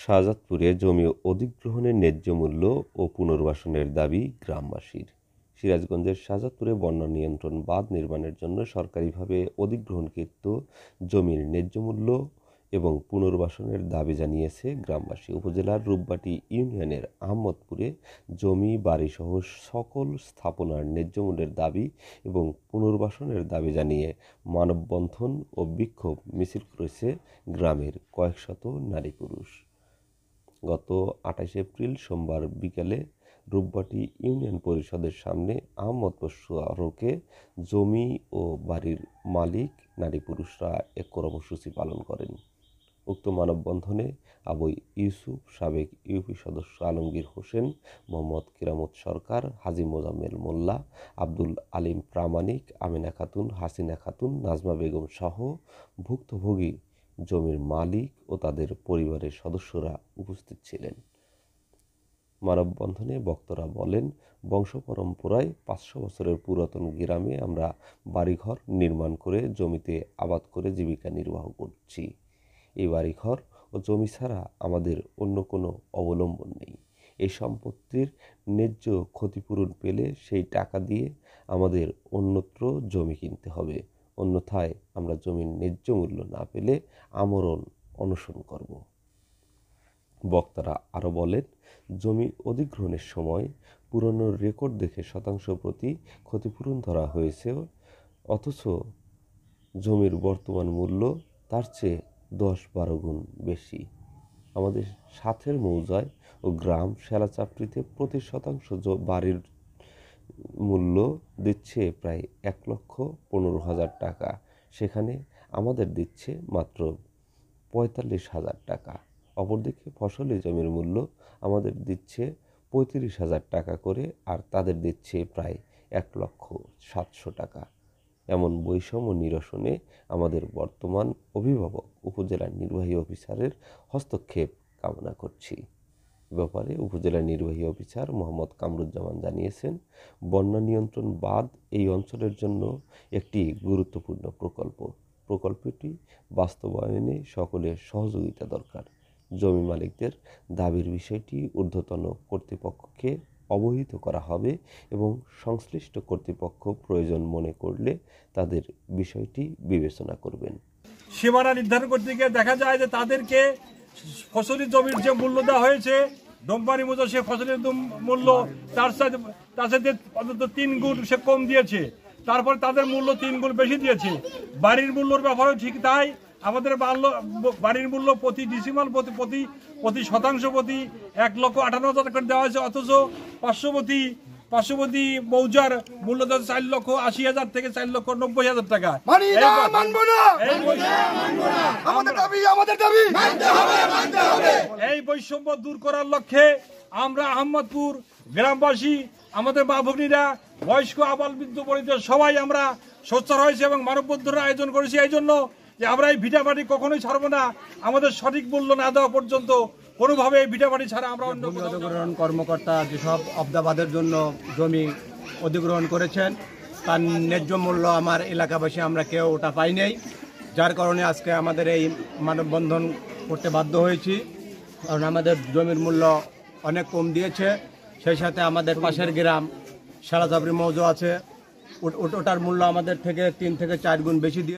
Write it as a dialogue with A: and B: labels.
A: শাহজাদপুরে জমি অধিগ্রহণের ন্যায্য মূল্য ও পুনর্বাসনের দাবি গ্রামবাসীর। সিরাজগঞ্জের শাহজাদপুরে বন্যা নিয়ন্ত্রণ বাঁধ নির্মাণের জন্য সরকারিভাবে অধিগ্রহণকৃত জমির ন্যায্য মূল্য এবং পুনর্বাসনের দাবি জানিয়েছে গ্রামবাসী। উপজেলার রূপবাটি ইউনিয়নের আহমদপুরে জমি বাড়িসহ সকল স্থাপনার ন্যায্য মূল্যের দাবি এবং পুনর্বাসনের দাবি জানিয়ে মানববন্ধন ও বিক্ষোভ মিছিল করেছে গ্রামের কয়েকশত নারী পুরুষ। গত ২৮ এপ্রিল সোমবার বিকেলে রূপবাটি ইউনিয়ন পরিষদের সামনে আহমদপুর সড়কে জমি ও বাড়ির মালিক নারী পুরুষরা এক কর্মসূচি পালন করেন। উক্ত মানববন্ধনে আবু ইউসুফ, সাবেক ইউপি সদস্য আলমগীর হোসেন, মোহাম্মদ কিরামত সরকার, হাজী মোজাম্মেল মোল্লা, আব্দুল আলিম প্রামাণিক, আমিনা খাতুন, হাসিনা খাতুন, নাজমা বেগম সহ ভুক্তভোগী জমির মালিক ও তাদের পরিবারের সদস্যরা উপস্থিত ছিলেন। মানববন্ধনে বক্তারা বলেন, বংশ পরম্পরায় ৫০০ বছরের পুরাতন গ্রামে আমরা বাড়িঘর নির্মাণ করে জমিতে আবাদ করে জীবিকা নির্বাহ করছি। এই বাড়িঘর ও জমি ছাড়া আমাদের অন্য কোনো অবলম্বন নেই। এই সম্পত্তির ন্যায্য ক্ষতিপূরণ পেলে সেই টাকা দিয়ে আমাদের অন্যত্র জমি কিনতে হবে, অন্যথায় আমরা জমির ন্যায্য মূল্য না পেলে আমরণ অনশন করব। বক্তারা আরও বলেন, জমি অধিগ্রহণের সময় পুরনো রেকর্ড দেখে শতাংশ প্রতি ক্ষতিপূরণ ধরা হয়েছে, অথচ জমির বর্তমান মূল্য তার চেয়ে ১০-১২ গুণ বেশি। আমাদের সাথের মৌজায় ও গ্রাম শেলাচাপড়িতে প্রতি শতাংশ বাড়ির মূল্য দিচ্ছে প্রায় ১,১৫,০০০ টাকা, সেখানে আমাদের দিচ্ছে মাত্র ৪৫,০০০ টাকা। অপরদিকে ফসলি জমির মূল্য আমাদের দিচ্ছে ৩৫,০০০ টাকা করে, আর তাদের দিচ্ছে প্রায় ১,৭০০,০০০ টাকা। এমন বৈষম্য নিরসনে আমাদের বর্তমান অভিভাবক উপজেলা নির্বাহী অফিসারের হস্তক্ষেপ কামনা করছি। ব্যাপারে উপজেলা নির্বাহী অফিসার মোহাম্মদ কামরুজ্জামান জানিয়েছেন, বন্যা নিয়ন্ত্রণ বাঁধ এই অঞ্চলের জন্য একটি গুরুত্বপূর্ণ প্রকল্প। প্রকল্পটি বাস্তবায়নে সকলের সহযোগিতা দরকার। জমি মালিকদের দাবির বিষয়টি ঊর্ধ্বতন কর্তৃপক্ষকে অবহিত করা হবে এবং সংশ্লিষ্ট কর্তৃপক্ষ প্রয়োজন মনে করলে তাদের বিষয়টি বিবেচনা করবেন।
B: সীমানা নির্ধারণ করতে গিয়ে দেখা যায় যে তাদেরকে ফসলি জমির যে মূল্য দেওয়া হয়েছে, দমপানি মূল্য, সে ফসলের মূল্য তার সাথে অন্তত ৩ গুণ সে কম দিয়েছে, তারপর তাদের মূল্য ৩ গুণ বেশি দিয়েছে। বাড়ির মূল্যর ব্যাপারেও ঠিক তাই। আমাদের বাড়ির মূল্য প্রতি ডিসিমাল প্রতি শতাংশ প্রতি ১,৫৮,০০০ করে দেওয়া হয়েছে, অথচ পার্শ্ববর্তী মৌজার মূল্য ৪,৮০,০০০ থেকে ৪,৯০,০০০ টাকা। এই বৈষম্য দূর করার লক্ষ্যে আমরা আহমদপুর গ্রামবাসী, আমাদের মা ভগ্নীরা, বয়স্ক আবাল বৃদ্ধ বনিতা সবাই আমরা সোচ্চার হয়েছে এবং মানববন্ধনের আয়োজন করেছি এই জন্য যে আমরা এই ভিটামাটি কখনোই ছাড়বো না। আমাদের সঠিক মূল্য না দেওয়া পর্যন্ত কোনোভাবে এই ভিটামাটি ছাড়া আমরা অন্য
C: অধিগ্রহণ কর্মকর্তা যেসব অবদাবাদের জন্য জমি অধিগ্রহণ করেছেন তার ন্যায্য মূল্য আমার এলাকাবাসী আমরা কেউ ওটা পাই নাই, যার কারণে আজকে আমাদের এই মানববন্ধন করতে বাধ্য হয়েছি। কারণ আমাদের জমির মূল্য অনেক কম দিয়েছে, সেই সাথে আমাদের পাশের গ্রাম শেলাচাপড়ি মৌজা আছে, ওটার মূল্য আমাদের থেকে ৩ থেকে ৪ গুণ বেশি দিয়ে